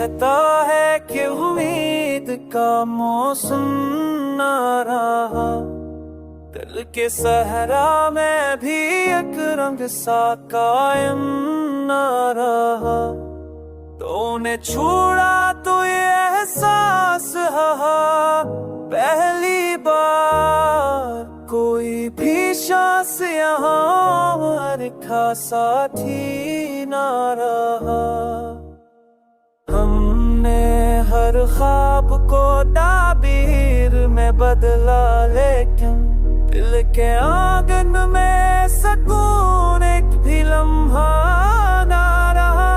कहता है कि उम्मीद का मौसम न रहा, दिल के सहरा में भी एक रंग सा कायम न रहा। तूने छोड़ा तो ये एहसास हा, पहली बार कोई भी सांस यहाँ रखा साथी न रहा। हमने हर ख्वाब को ताबीर में बदला, लेकिन दिल के आंगन में सुकून एक भी लम्हा ना रहा।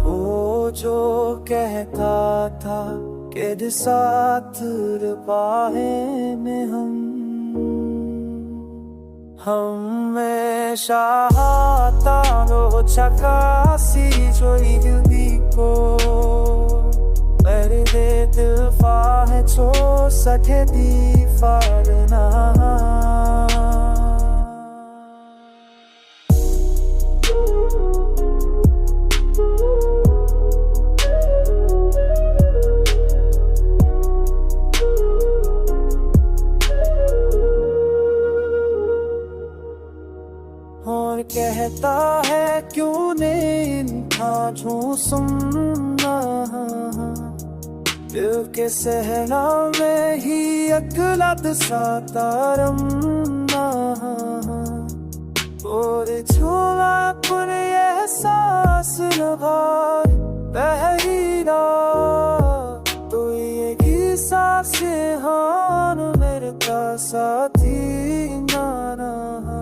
वो जो कहता था कि साथ बाहें में हमेशा तारो चकासी जोई दिल को कर दे दिल फाहे छो सके दीवारना। और कहता है क्यों ने इनका झूठ सुनना, दिल के सहरा में ही अकलत सा तारमना। और झूला पर एहसास लगा बहरीरा, तो ये ही सांस हान मेरे का साथी ना रहा।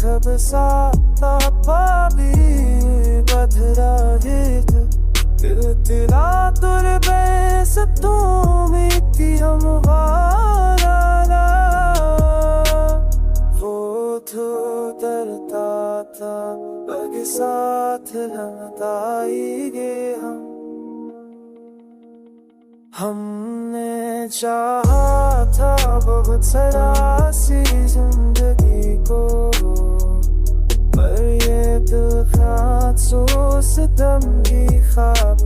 कब साता पाबी बधरा हित दिल तिला तुर बैस तुमी हम हारा। वो तो डरता था बग साथ हमताएंगे हमने चाहा था बहुत सारा सी जिंदगी को, पर ये दिल खात सो सितम की ख्वाब